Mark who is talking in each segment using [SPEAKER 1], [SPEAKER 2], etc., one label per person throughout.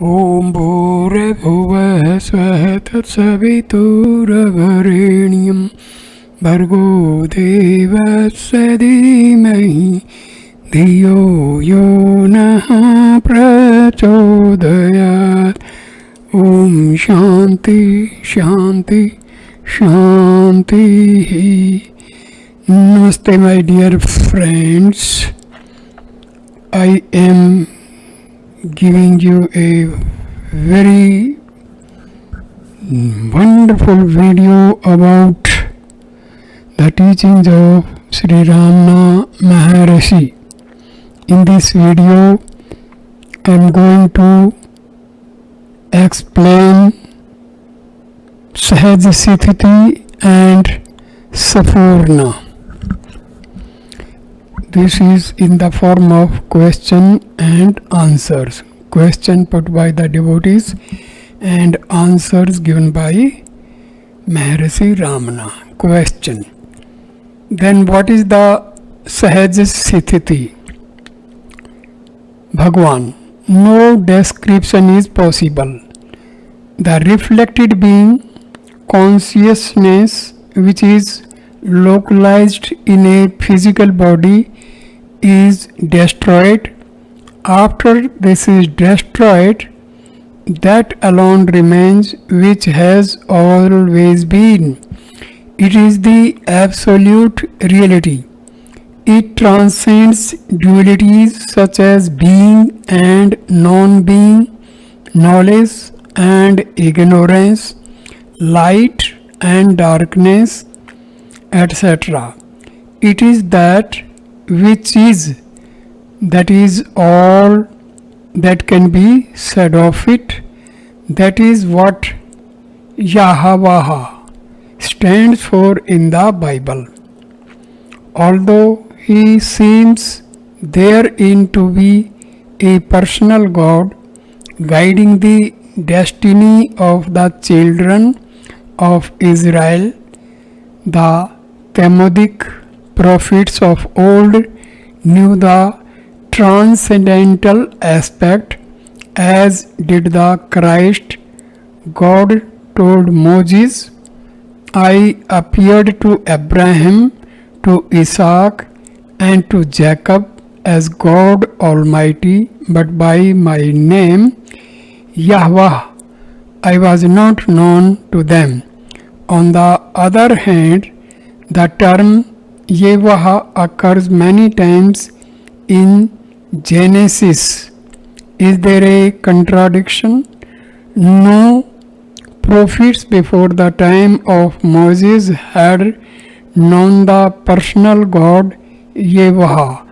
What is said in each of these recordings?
[SPEAKER 1] ॐ भूर्भुवः स्वः तत्सवितुर्वरेण्यं भर्गो देवस्य धीमहि धियो यो नः प्रचोदयात्। ॐ शान्ति शान्ति शान्तिः। Namaste my dear friends, I am giving you a very wonderful video about the teachings of Sri Ramana Maharshi. In this video, I am going to explain Sahaj Sthiti and Sphurana. This is in the form of question and answers. Question put by the devotees and answers given by Maharshi Ramana. Question. Then what is the Sahaj Sthiti? Bhagwan. No description is possible. The reflected being, consciousness which is localized in a physical body, is destroyed. After this is destroyed, that alone remains which has always been. It is the absolute reality. It transcends dualities such as being and non-being, knowledge and ignorance, light and darkness, etc. It is that which is, that is all that can be said of it. That is what Yahweh stands for in the Bible. Although he seems therein to be a personal God guiding the destiny of the children of Israel, the Talmudic prophets of old knew the transcendental aspect, as did the Christ. God told Moses, I appeared to Abraham, to Isaac, and to Jacob as God Almighty, but by my name, Yahweh, I was not known to them. On the other hand, the term Yahweh occurs many times in Genesis. Is there a contradiction? No. Prophets before the time of Moses had known the personal God Yahweh,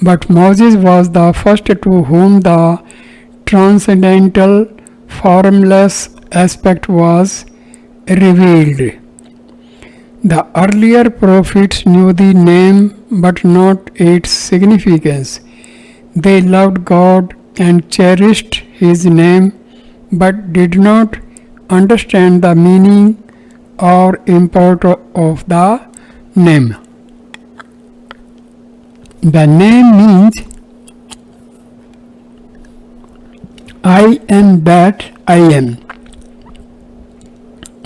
[SPEAKER 1] but Moses was the first to whom the transcendental, formless aspect was revealed. The earlier prophets knew the name but not its significance. They loved God and cherished His name but did not understand the meaning or import of the name. The name means I am that I am.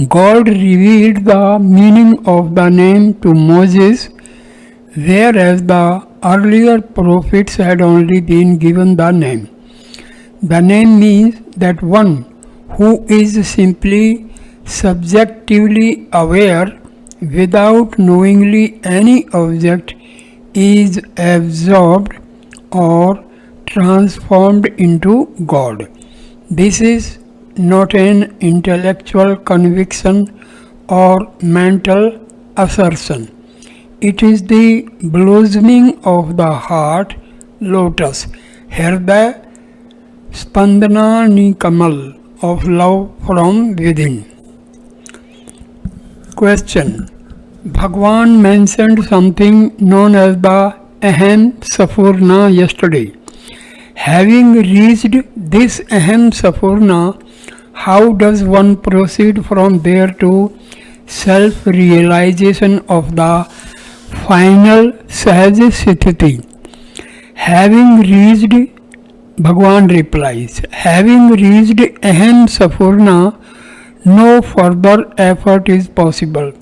[SPEAKER 1] God revealed the meaning of the name to Moses, whereas the earlier prophets had only been given the name. The name means that one who is simply subjectively aware without knowingly any object is absorbed or transformed into God. This is not an intellectual conviction or mental assertion. It is the blossoming of the heart lotus, Hirday Spandana Nikamal, of love from within. Question. Bhagwan mentioned something known as the Aham Sphurana yesterday. Having reached this Aham Sphurana, how does one proceed from there to self-realization of the final Sahaj Sthiti? Having reached Bhagwan replies, having reached Aham Sphurana, no further effort is possible.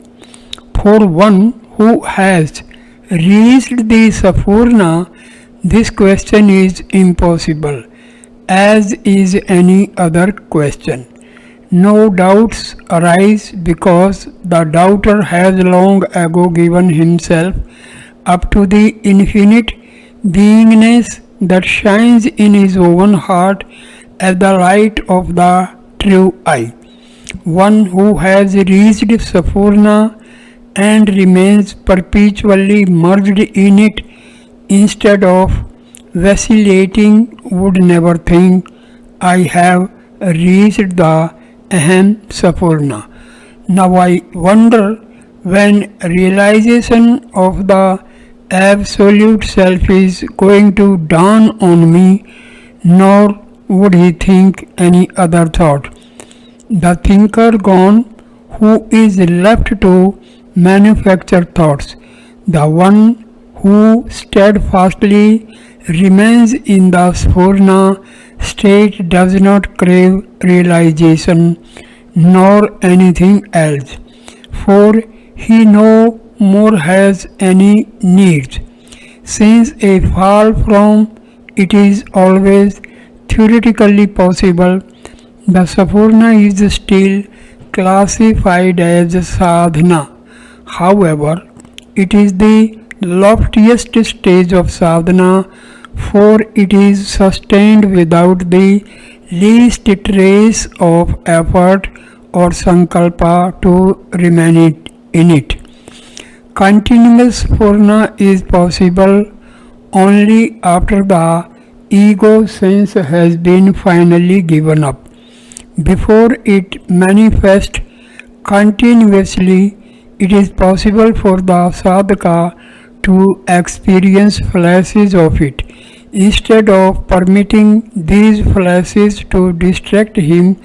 [SPEAKER 1] For one who has reached the Sphurana, this question is impossible, as is any other question. No doubts arise because the doubter has long ago given himself up to the infinite beingness that shines in his own heart as the light of the true eye. One who has reached Sphurana and remains perpetually merged in it instead of vacillating would never think, I have reached the Aham Sphurana. Now I wonder when realization of the absolute self is going to dawn on me, nor would he think any other thought. The thinker gone, who is left to manufacture thoughts, the one who steadfastly remains in the Sphurana state does not crave realization nor anything else, for he no more has any needs. Since a fall from it is always theoretically possible, the Sphurana is still classified as sadhana. However, it is the loftiest stage of sadhana, for it is sustained without the least trace of effort or sankalpa to remain in it. Continuous Sphurana is possible only after the ego sense has been finally given up. Before it manifests continuously, it is possible for the sadhaka to experience flashes of it. Instead of permitting these flashes to distract him,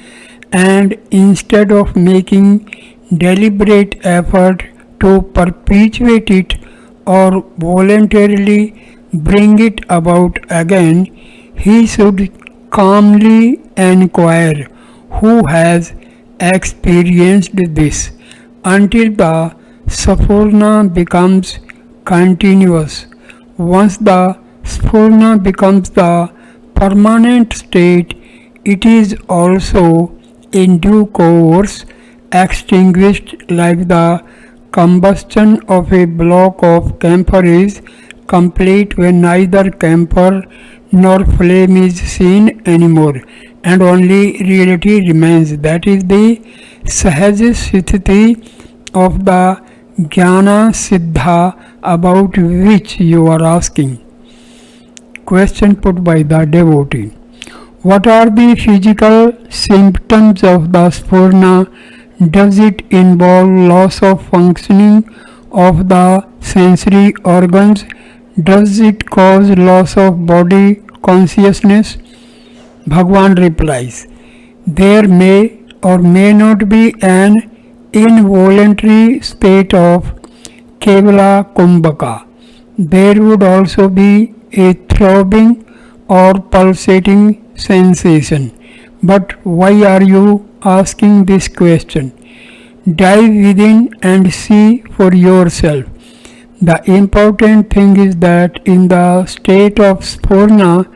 [SPEAKER 1] and instead of making deliberate effort to perpetuate it or voluntarily bring it about again, he should calmly inquire who has experienced this until the Sphurana becomes continuous. Once the Sphurana becomes the permanent state, it is also in due course extinguished like the combustion of a block of camphor is complete when neither camphor nor flame is seen anymore and only reality remains. That is the Sahaj Sthiti of the Jnana Siddha about which you are asking. Question put by the devotee. What are the physical symptoms of the Sphurana? Does it involve loss of functioning of the sensory organs? Does it cause loss of body consciousness? Bhagwan replies, there may or may not be an involuntary state of Kevala Kumbhaka. There would also be a throbbing or pulsating sensation. But why are you asking this question? Dive within and see for yourself. The important thing is that in the state of Sphurana,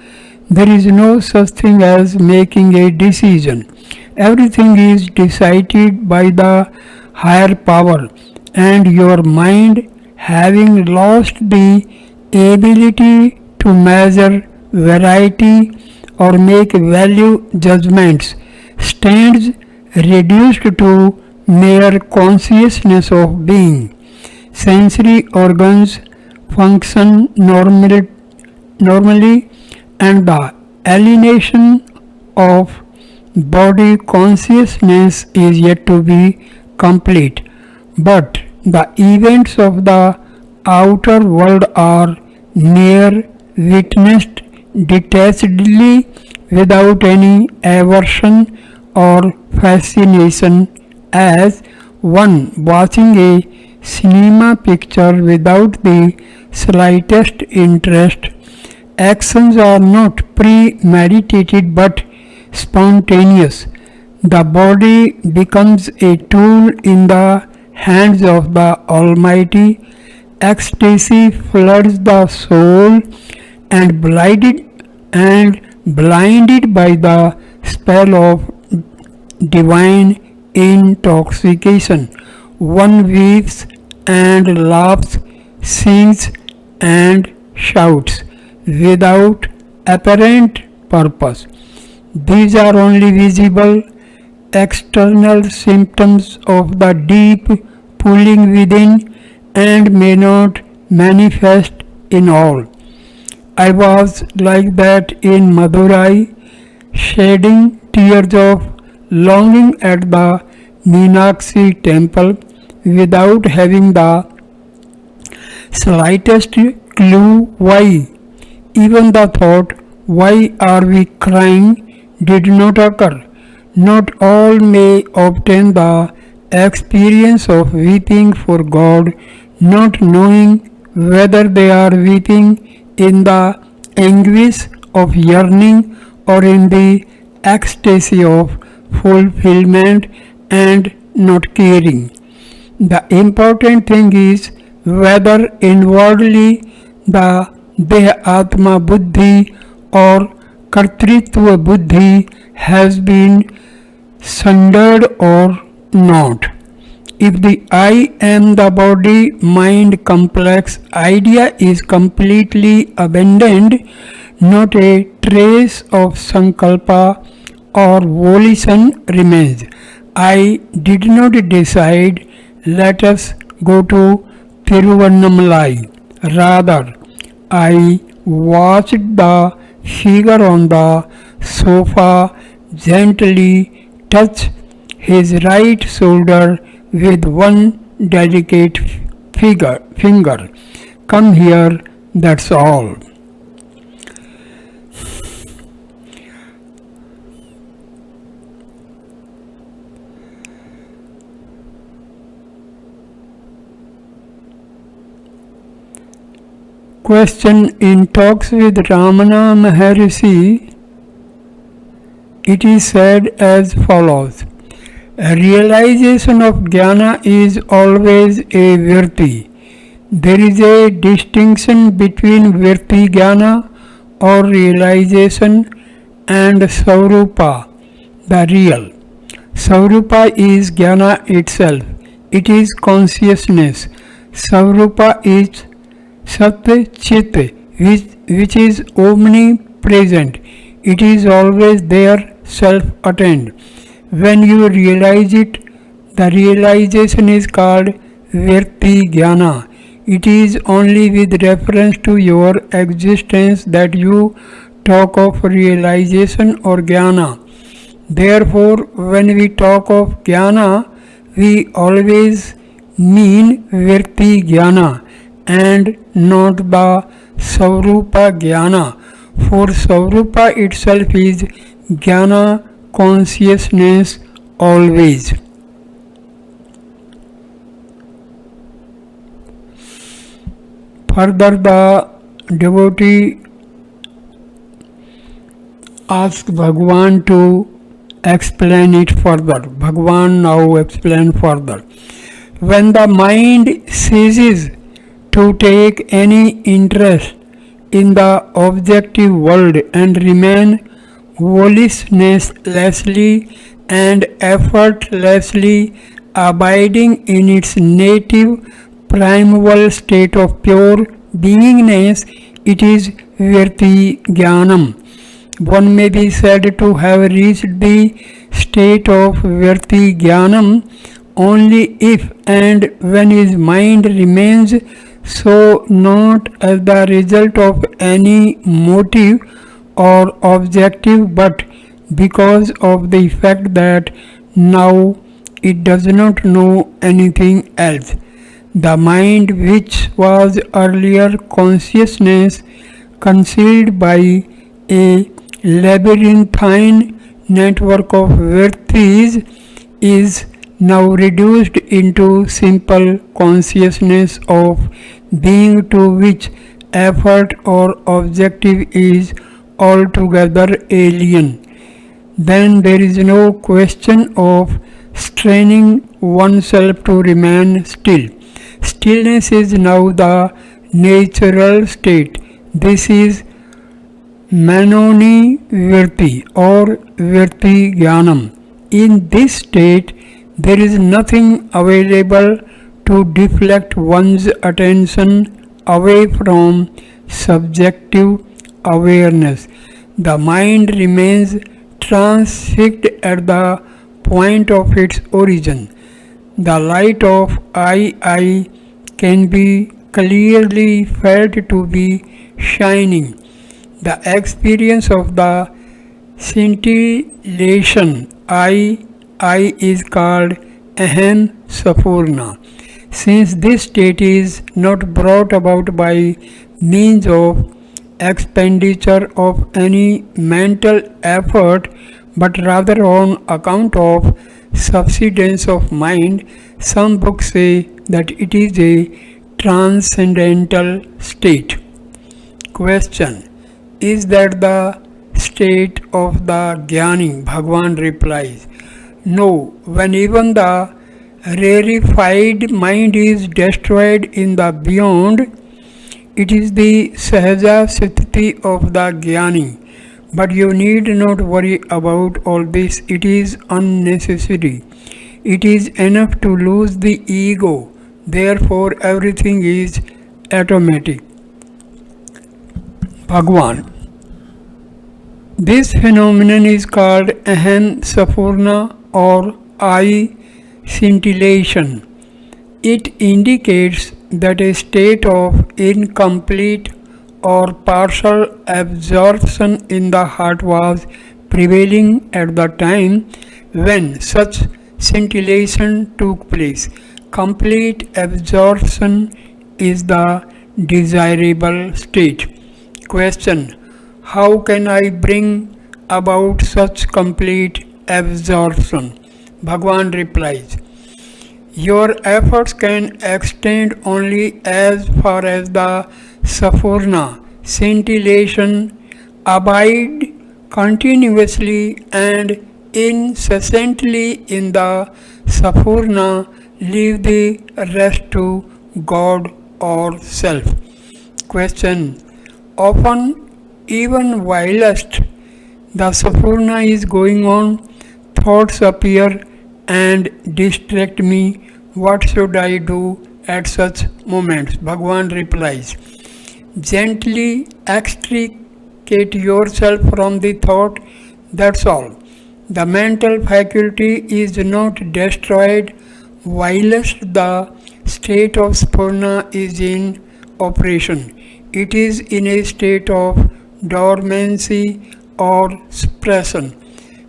[SPEAKER 1] there is no such thing as making a decision. Everything is decided by the higher power, and your mind, having lost the ability to measure variety or make value judgments, stands reduced to mere consciousness of being. Sensory organs function normally, and the alienation of body consciousness is yet to be complete. But the events of the outer world are mere witnessed detachedly without any aversion or fascination, as one watching a cinema picture without the slightest interest, Actions are not premeditated but spontaneous. The body becomes a tool in the hands of the Almighty. Ecstasy floods the soul and blinded by the spell of divine intoxication. One weeps and laughs, sings and shouts without apparent purpose. These are only visible external symptoms of the deep pulling within and may not manifest in all. I was like that in Madurai, shedding tears of longing at the Meenakshi temple without having the slightest clue why. Even the thought, why are we crying, did not occur. Not all may obtain the experience of weeping for God, not knowing whether they are weeping in the anguish of yearning or in the ecstasy of fulfillment and not caring. The important thing is whether inwardly the Deha Atma Buddhi or Kartritva Buddhi has been sundered or not. If the I am the body mind complex idea is completely abandoned, not a trace of sankalpa or volition remains. I did not decide, let us go to Tiruvannamalai. Rather, I watched the figure on the sofa gently touch his right shoulder with one delicate finger. Come here, that's all. Question: in talks with Ramana Maharshi, it is said as follows: a realization of jnana is always a virti. There is a distinction between virti jnana or realization and Swarupa, the real. Swarupa is jnana itself. It is consciousness. Swarupa is Sat Chit, which is omnipresent. It is always there, self-attained. When you realize it, the realization is called Virti Jnana. It is only with reference to your existence that you talk of realization or Jnana. Therefore, when we talk of Jnana, we always mean Virti Jnana and not the Swarupa Jnana, for Swarupa itself is Jnana consciousness always. Further, the devotee asks Bhagwan to explain it further. Bhagwan now explains further. When the mind ceases to take any interest in the objective world and remain volitionlessly and effortlessly abiding in its native primeval state of pure beingness, it is Virti Jnanam. One may be said to have reached the state of Virti Jnanam only if and when his mind remains so, not as the result of any motive or objective, but because of the fact that now it does not know anything else. The mind, which was earlier consciousness concealed by a labyrinthine network of virtues, is now reduced into simple consciousness of being, to which effort or objective is altogether alien, then there is no question of straining oneself to remain still. Stillness is now the natural state. This is Manoni Virti or Virti Jnanam. In this state, there is nothing available to deflect one's attention away from subjective awareness. The mind remains transfixed at the point of its origin. The light of I can be clearly felt to be shining. The experience of the scintillation I is called Aham Sphurana. Since this state is not brought about by means of expenditure of any mental effort but rather on account of subsidence of mind, some books say that it is a transcendental state. Question: is that the state of the Jnani? Bhagavan replies, no, when even the rarefied mind is destroyed in the beyond, it is the Sahaja Sthiti of the Jnani. But you need not worry about all this, it is unnecessary. It is enough to lose the ego, therefore everything is automatic. Bhagavan. This phenomenon is called Aham Sphurana or I scintillation. It indicates that a state of incomplete or partial absorption in the heart was prevailing at the time when such scintillation took place. Complete absorption is the desirable state. Question: how can I bring about such complete absorption? Bhagavan replies, your efforts can extend only as far as the Sphurana, scintillation, abide continuously and incessantly in the Sphurana, leave the rest to God or self. Question: often, even whilst the Sphurana is going on, thoughts appear and distract me. What should I do at such moments? Bhagavan replies, gently extricate yourself from the thought, that's all. The mental faculty is not destroyed whilst the state of Sphurana is in operation. It is in a state of dormancy or suppression.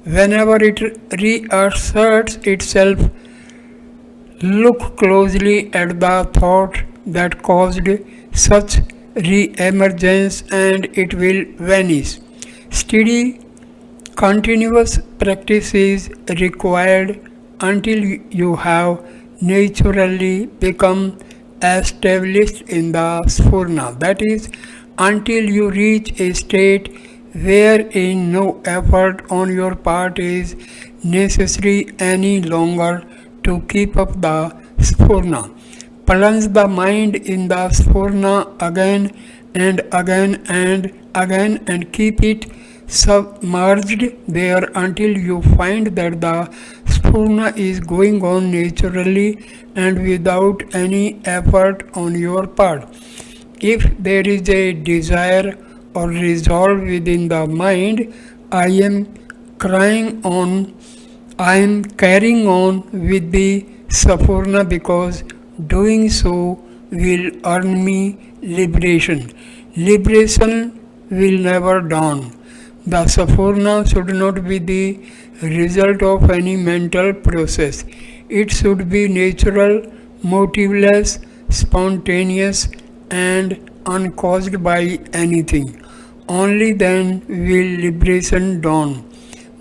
[SPEAKER 1] Whenever it reasserts itself, look closely at the thought that caused such re-emergence and it will vanish. Steady, continuous practice is required until you have naturally become established in the Sphurana. That is, until you reach a state wherein no effort on your part is necessary any longer to keep up the Sphurana. Plunge the mind in the Sphurana again and again and again and keep it submerged there until you find that the Sphurana is going on naturally and without any effort on your part. If there is a desire or resolve within the mind, I am carrying on with the Sphurana because doing so will earn me liberation. Liberation will never dawn. The Sphurana should not be the result of any mental process. It should be natural, motiveless, spontaneous, and uncaused by anything. Only then will liberation dawn.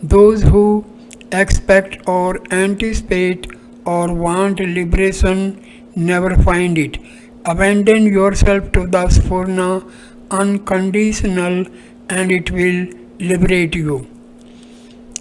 [SPEAKER 1] Those who expect or anticipate or want liberation never find it. Abandon yourself to the Sphurana unconditional and it will liberate you.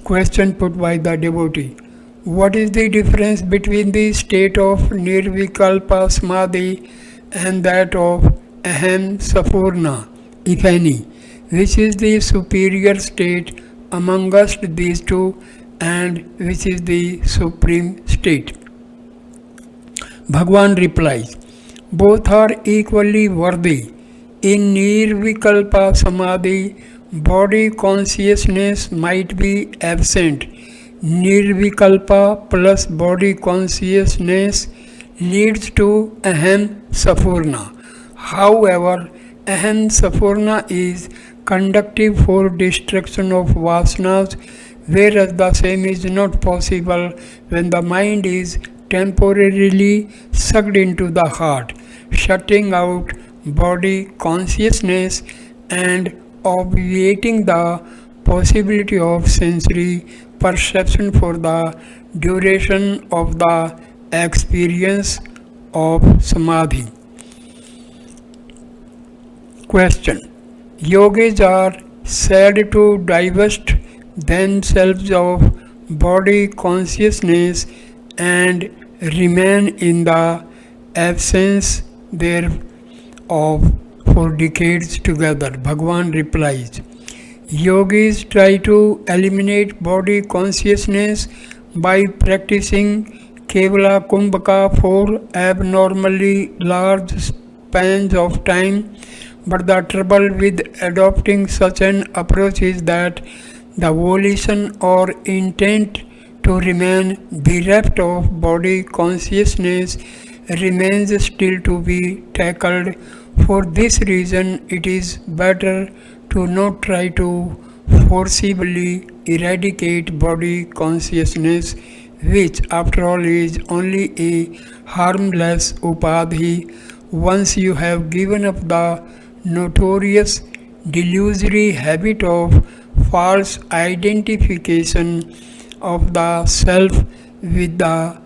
[SPEAKER 1] Question put by the devotee. What is the difference between the state of Nirvikalpa Samadhi and that of Aham Sphurana, if any? Which is the superior state amongst these two and which is the supreme state? Bhagwan replies, both are equally worthy. In Nirvikalpa Samadhi, body consciousness might be absent. Nirvikalpa plus body consciousness leads to Aham Sphurana. However, Aham Sphurana is conductive for destruction of vasanas, whereas the same is not possible when the mind is temporarily sucked into the heart, shutting out body consciousness and obviating the possibility of sensory perception for the duration of the experience of samadhi. Question. Yogis are said to divest themselves of body consciousness and remain in the absence thereof for decades together. Bhagwan replies, Yogis try to eliminate body consciousness by practicing Kevala Kumbhaka for abnormally large spans of time, but the trouble with adopting such an approach is that the volition or intent to remain bereft of body consciousness remains still to be tackled. For this reason, it is better to not try to forcibly eradicate body consciousness, which after all is only a harmless upadhi. Once you have given up the notorious delusory habit of false identification of the self with the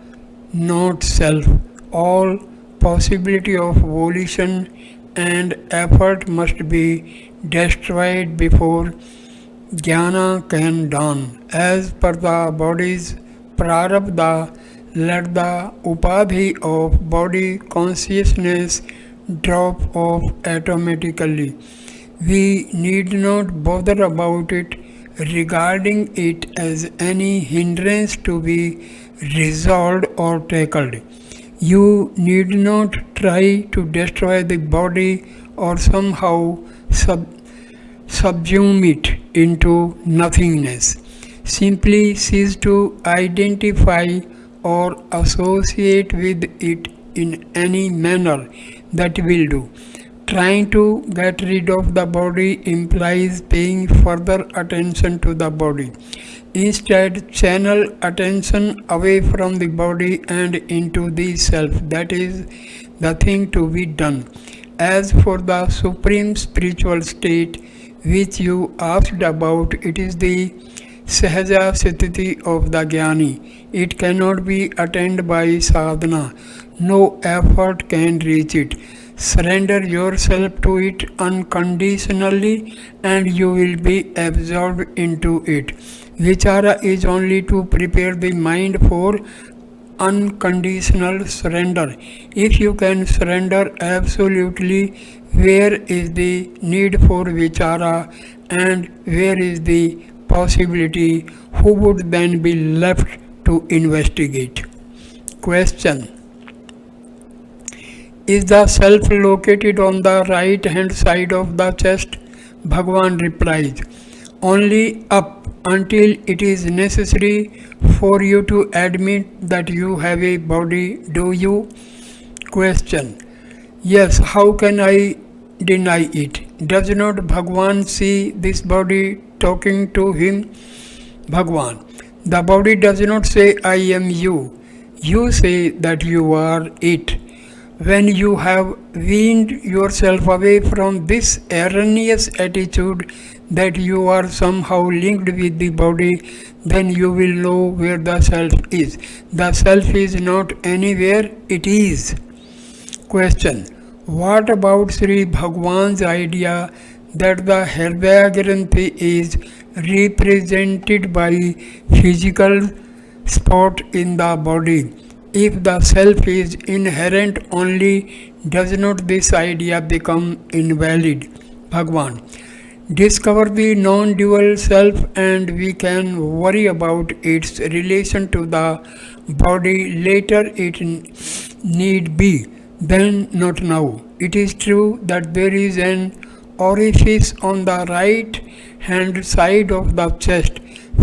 [SPEAKER 1] not self, all possibility of volition and effort must be destroyed before jnana can dawn. As per the body's prarabdha, let the upadhi of body consciousness drop off automatically. We need not bother about it, regarding it as any hindrance to be resolved or tackled. You need not try to destroy the body or somehow subsume it into nothingness. Simply cease to identify or associate with it in any manner that will do. Trying to get rid of the body implies paying further attention to the body. Instead, channel attention away from the body and into the self. That is the thing to be done. As for the supreme spiritual state which you asked about, it is the Sahaja Sthiti of the Jnani. It cannot be attained by sadhana. No effort can reach it. Surrender yourself to it unconditionally and you will be absorbed into it. Vichara is only to prepare the mind for unconditional surrender. If you can surrender absolutely, where is the need for vichara and where is the possibility? Who would then be left to investigate? Question. Is the self located on the right hand side of the chest? Bhagwan replies, only up until it is necessary for you to admit that you have a body. Do you? Question. Yes, how can I deny it? Does not Bhagwan see this body talking to him? Bhagwan. The body does not say I am you. You say that you are it. When you have weaned yourself away from this erroneous attitude that you are somehow linked with the body, then you will know where the self is. The self is not anywhere, it is. Question. What about Sri Bhagwan's idea that the Hridaya Granthi is represented by physical spot in the body? If the self is inherent only, does not this idea become invalid? Bhagwan. Discover the non dual self and we can worry about its relation to the body later, it need be, then not now. It is true that there is an orifice on the right hand side of the chest,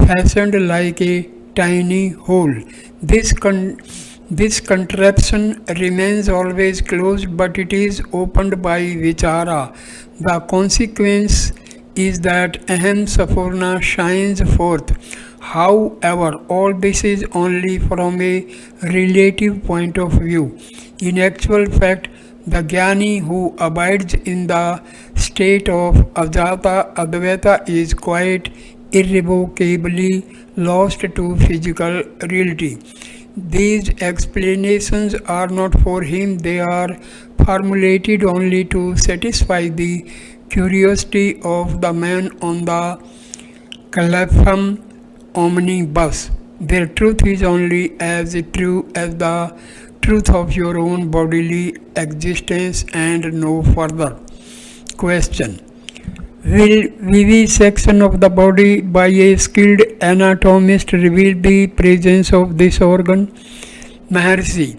[SPEAKER 1] fashioned like a tiny hole. This contraption remains always closed, but it is opened by vichara. The consequence is that Aham Sphurana shines forth. However, all this is only from a relative point of view. In actual fact, the Jnani who abides in the state of Ajata Advaita is quite irrevocably lost to physical reality. These explanations are not for him, they are formulated only to satisfy the curiosity of the man on the Calapham omnibus. Their truth is only as true as the truth of your own bodily existence and no further. Question. Will vivisection of the body by a skilled anatomist reveal the presence of this organ? Maharshi.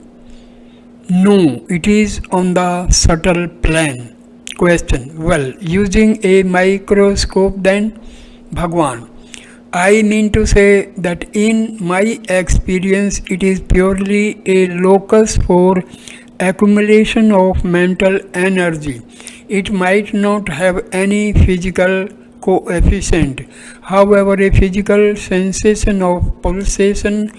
[SPEAKER 1] No, it is on the subtle plane. Question. Well, using a microscope then? Bhagwan. I mean to say that in my experience it is purely a locus for accumulation of mental energy. It might not have any physical coefficient. However, a physical sensation of pulsation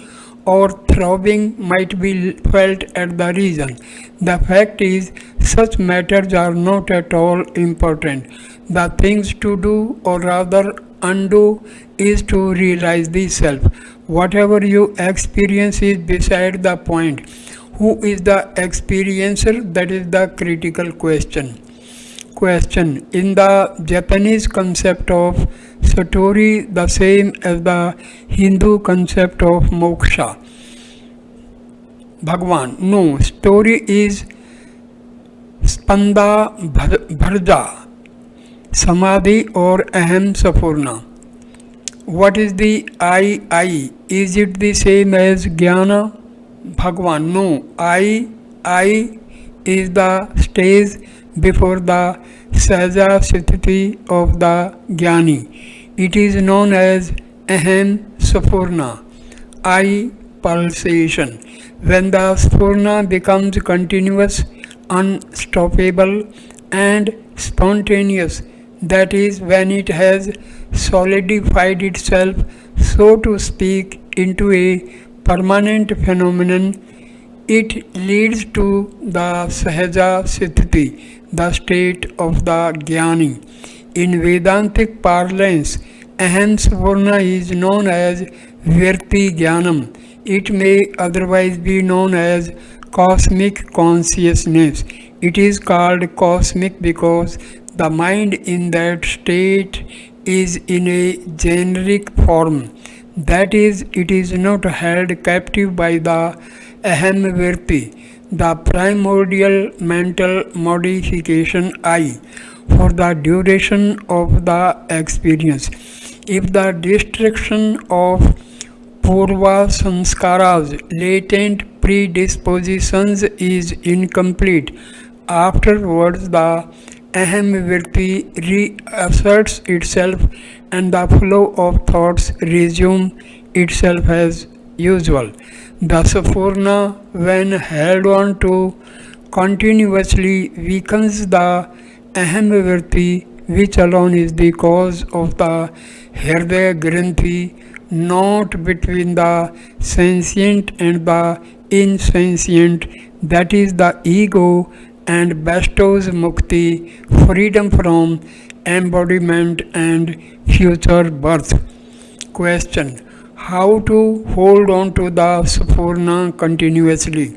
[SPEAKER 1] or throbbing might be felt at the region. The fact is, such matters are not at all important. The things to do, or rather undo, is to realize the self. Whatever you experience is beside the point. Who is the experiencer? That is the critical question. Question. In the Japanese concept of satori, the same as the Hindu concept of moksha. Bhagwan. No, story is spanda bharja, samadhi or aham Sphurana. What is the I? Is it the same as jnana? Bhagwan. No, I is the stage before the sahaja sthiti of the jnani. It is known as aham Sphurana, I pulsation. When the Sphurana becomes continuous, unstoppable and spontaneous, that is when it has solidified itself, so to speak, into a permanent phenomenon, it leads to the sahaja sthiti, the state of the jnani. In Vedantic parlance, aham Sphurana is known as virti jnanam. It may otherwise be known as cosmic consciousness. It is called cosmic because the mind in that state is in a generic form. That is, it is not held captive by the aham virti, the primordial mental modification I, for the duration of the experience. If the destruction of Purva sanskaras, latent predispositions, is incomplete, afterwards the aham virti reasserts itself and the flow of thoughts resumes itself as usual. The Sphurana, when held on to continuously, weakens the aham virti, which alone is the cause of the Hridaya Granthi, not between the sentient and the insentient, that is the ego, and bestows mukti, freedom from embodiment and future birth. Question. How to hold on to the Sphurana continuously?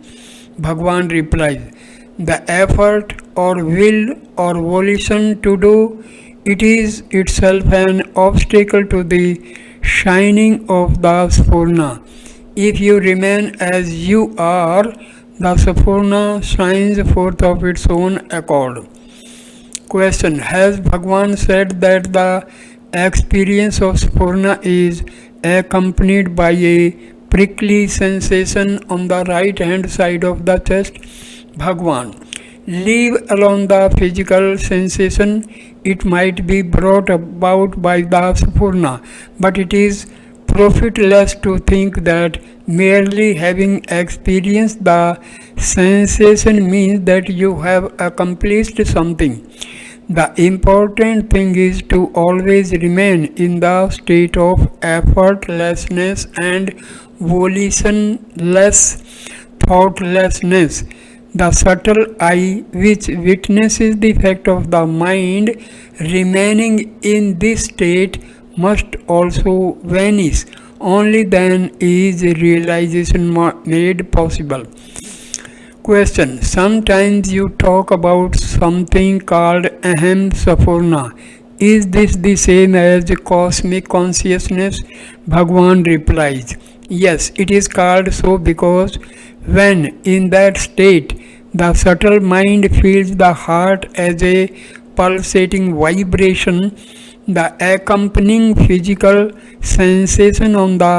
[SPEAKER 1] Bhagwan replies, the effort or will or volition to do, it is itself an obstacle to the shining of the Sphurana. If you remain as you are, the Sphurana shines forth of its own accord. Question: has Bhagwan said that the experience of Sphurana is accompanied by a prickly sensation on the right hand side of the chest? Bhagwan: leave alone the physical sensation. It might be brought about by the Sphurana, but it is profitless to think that merely having experienced the sensation means that you have accomplished something. The important thing is to always remain in the state of effortlessness and volitionless thoughtlessness. The subtle eye, which witnesses the fact of the mind remaining in this state, must also vanish. Only then is realization made possible. Question: sometimes you talk about something called Aham Sphurana. Is this the same as cosmic consciousness? Bhagwan replies: yes, it is called so because when in that state the subtle mind feels the heart as a pulsating vibration, the accompanying physical sensation on the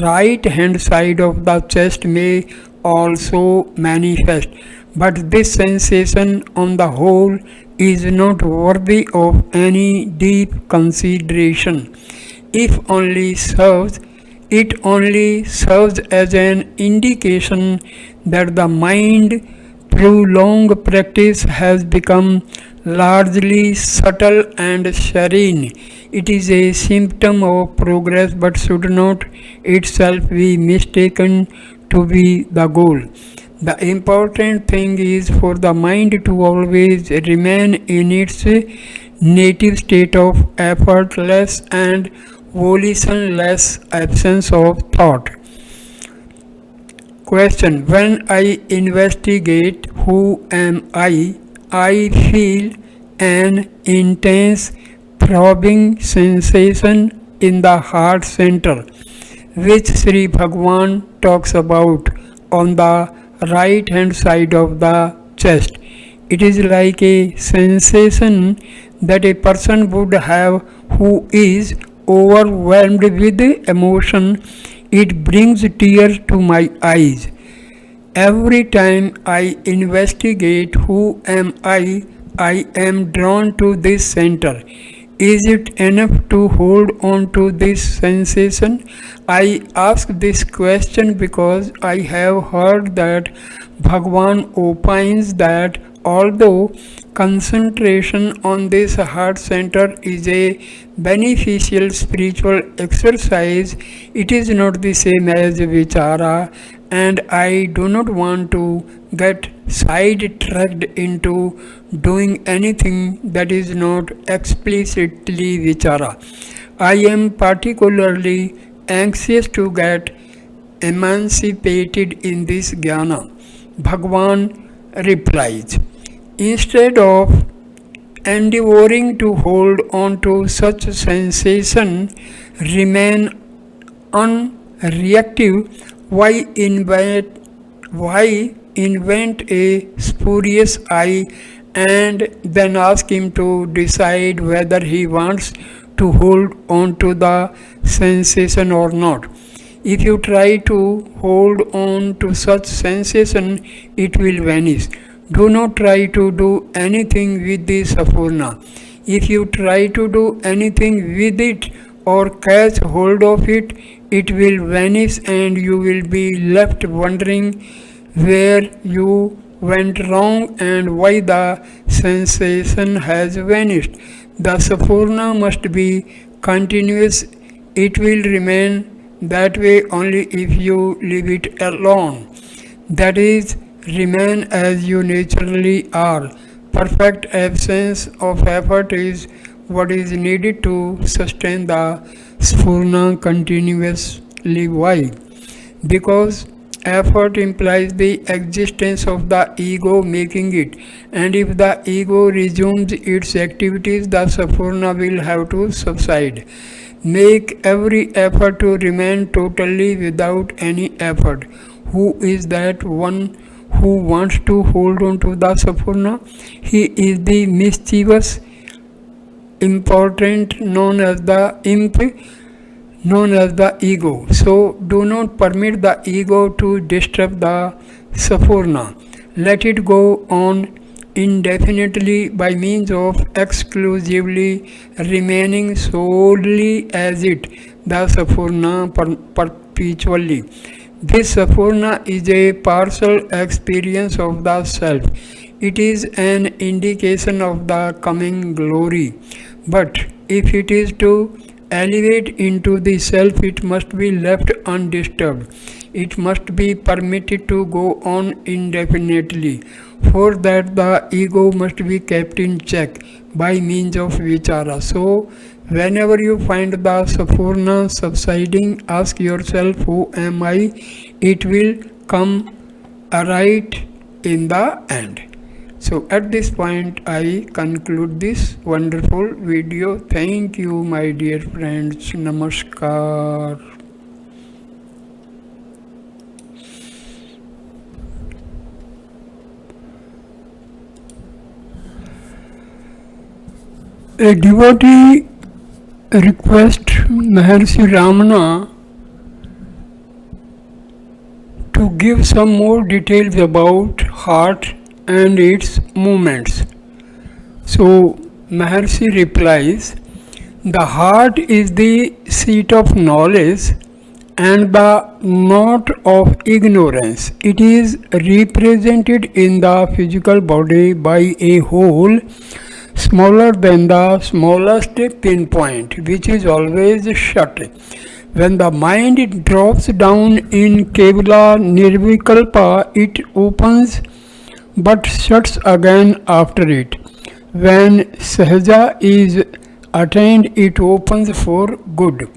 [SPEAKER 1] right hand side of the chest may also manifest, but this sensation on the whole is not worthy of any deep consideration. If only serves, it only serves as an indication that the mind through long practice has become largely subtle and serene. It is a symptom of progress but should not itself be mistaken to be the goal. The important thing is for the mind to always remain in its native state of effortless and volitionless absence of thought. Question: when I investigate who am I feel an intense throbbing sensation in the heart center, which Sri Bhagwan talks about on the right hand side of the chest. It is like a sensation that a person would have who is overwhelmed with emotion. It brings tears to my eyes. Every time I investigate who am I am drawn to this center. Is it enough to hold on to this sensation? I ask this question because I have heard that Bhagwan opines that although concentration on this heart center is a beneficial spiritual exercise, it is not the same as vichara, and I do not want to get sidetracked into doing anything that is not explicitly vichara. I am particularly anxious to get emancipated in this jnana. Bhagwan replies, instead of endeavoring to hold on to such sensation, remain unreactive. Why invent a spurious I and then ask him to decide whether he wants to hold on to the sensation or not? If you try to hold on to such sensation, it will vanish. Do not try to do anything with the Sphurana. If you try to do anything with it or catch hold of it, it will vanish and you will be left wondering where you went wrong and why the sensation has vanished. The Sphurana must be continuous. It will remain that way only if you leave it alone. That is, remain as you naturally are. Perfect absence of effort is what is needed to sustain the Sphurana continuously. Why? Because effort implies the existence of the ego making it, and if the ego resumes its activities, the Sphurana will have to subside. Make every effort to remain totally without any effort. Who is that one who wants to hold on to the Sphurana? He is the mischievous, important, known as the imp, known as the ego. So do not permit the ego to disturb the Sphurana. Let it go on indefinitely by means of exclusively remaining solely as it, the Sphurana perpetually. This Sphurana is a partial experience of the self. It is an indication of the coming glory. But if it is to elevate into the self, it must be left undisturbed. It must be permitted to go on indefinitely. For that, the ego must be kept in check by means of vichara. So, whenever you find the Sphurana subsiding, ask yourself, who am I? It will come right in the end. So at this point I conclude this wonderful video. Thank you, my dear friends. Namaskar. A devotee requests Maharshi Ramana to give some more details about heart and its movements. So Maharshi replies, the heart is the seat of knowledge and the knot of ignorance. It is represented in the physical body by a hole smaller than the smallest pinpoint, which is always shut. When the mind drops down in Kevala Nirvikalpa, it opens but shuts again after it. When Sahaja is attained, it opens for good.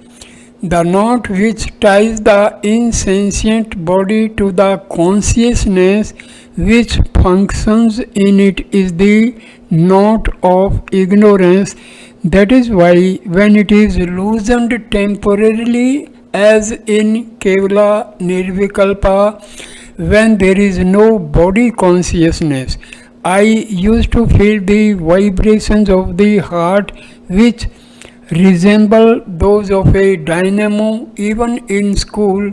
[SPEAKER 1] The knot which ties the insentient body to the consciousness which functions in it is the knot of ignorance. That is why when it is loosened temporarily, as in Kevala Nirvikalpa, when there is no body consciousness, I used to feel the vibrations of the heart which resemble those of a dynamo. Even in school,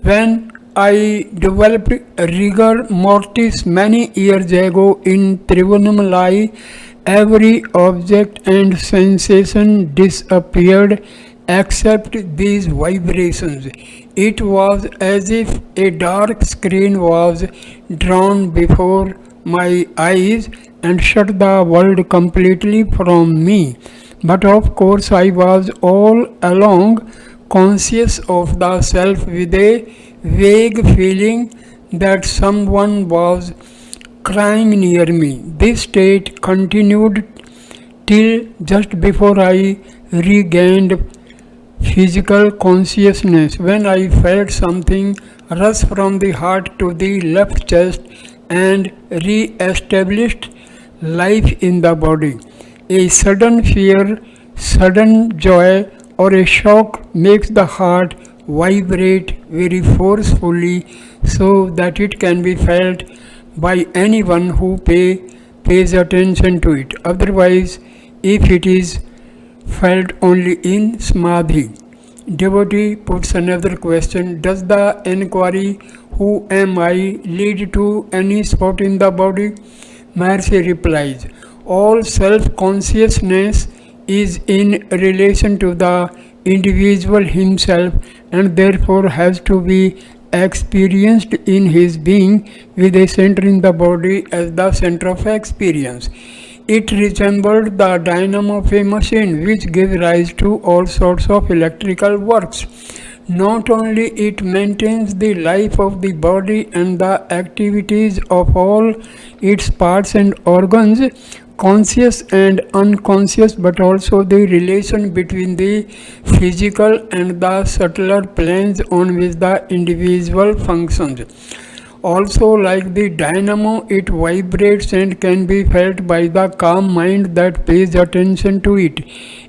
[SPEAKER 1] when I developed rigor mortis many years ago in Trigonometry, every object and sensation disappeared except these vibrations. It was as if a dark screen was drawn before my eyes and shut the world completely from me. But of course I was all along conscious of the self with a vague feeling that someone was crying near me. This state continued till just before I regained physical consciousness, when I felt something rush from the heart to the left chest and re-established life in the body. A sudden fear, sudden joy, or a shock makes the heart vibrate very forcefully so that it can be felt by anyone who pays attention to it. Otherwise, if it is felt only in samadhi. Devotee puts another question: does the inquiry, who am I, lead to any spot in the body? Maharshi replies, all self-consciousness is in relation to the individual himself and therefore has to be experienced in his being, with a center in the body as the center of experience. It resembled the dynamo of a machine which gives rise to all sorts of electrical works. Not only it maintains the life of the body and the activities of all its parts and organs, conscious and unconscious, but also the relation between the physical and the subtler planes on which the individual functions. Also, like the dynamo, it vibrates and can be felt by the calm mind that pays attention to it.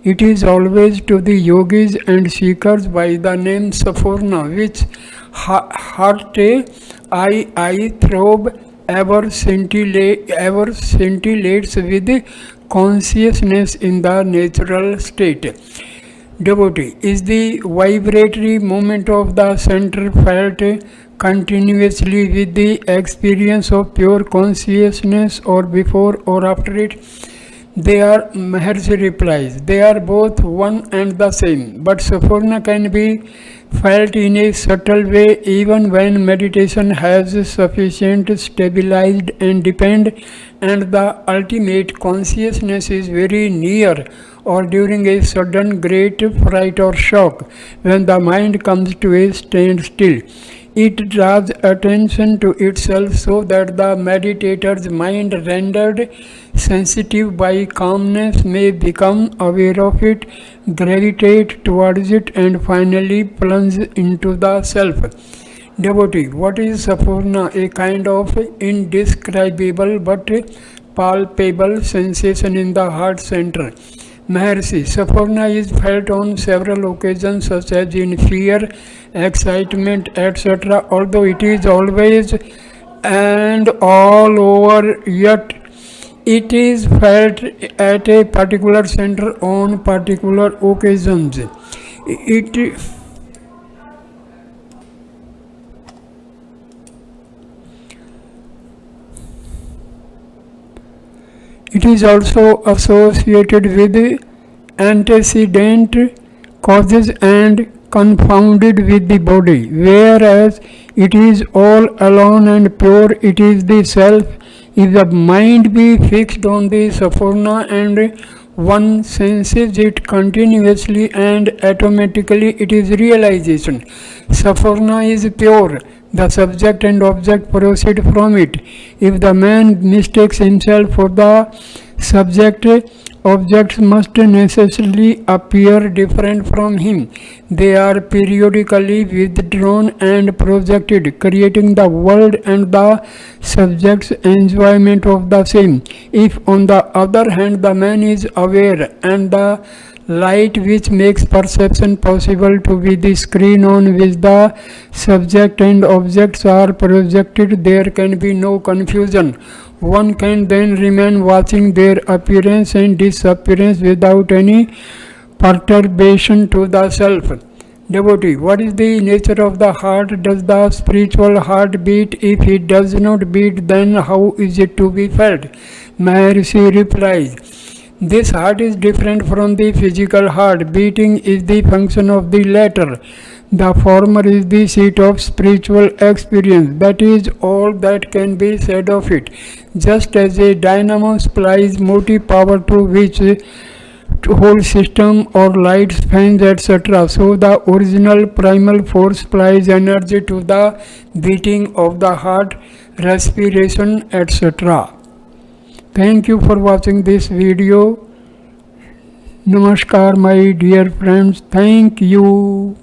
[SPEAKER 1] It is always to the yogis and seekers by the name Sphurana, which heart I throb ever scintillates with consciousness in the natural state. Devotee is the vibratory movement of the center felt continuously with the experience of pure consciousness or before or after it. Maharshi replies, they are both one and the same, but Sphurana can be felt in a subtle way even when meditation has sufficient stabilized and depend and the ultimate consciousness is very near, or during a sudden great fright or shock when the mind comes to a standstill. It draws attention to itself so that the meditator's mind, rendered sensitive by calmness, may become aware of it, gravitate towards it, and finally plunge into the self. Devotee, what is Sphurana? A kind of indescribable but palpable sensation in the heart center. Maharshi, Sphurana is felt on several occasions, such as in fear, excitement, etc. Although it is always and all over, yet it is felt at a particular center on particular occasions. It is also associated with antecedent causes and confounded with the body, whereas it is all alone and pure, it is the self. If the mind be fixed on the Sphurana and one senses it continuously and automatically, it is realization. Sphurana is pure. The subject and object proceed from it. If the man mistakes himself for the subject, objects must necessarily appear different from him. They are periodically withdrawn and projected, creating the world and the subject's enjoyment of the same. If, on the other hand, the man is aware and the light which makes perception possible to be the screen on which the subject and objects are projected, there can be no confusion. One can then remain watching their appearance and disappearance without any perturbation to the self. Devotee, what is the nature of the heart? Does the spiritual heart beat? If it does not beat, then how is it to be felt? Maharshi replies, this heart is different from the physical heart. Beating is the function of the latter. The former is the seat of spiritual experience. That is all that can be said of it. Just as a dynamo supplies motive power to which whole system or lights, fans, etc., so the original primal force supplies energy to the beating of the heart, respiration, etc. Thank you for watching this video. Namaskar, my dear friends. Thank you.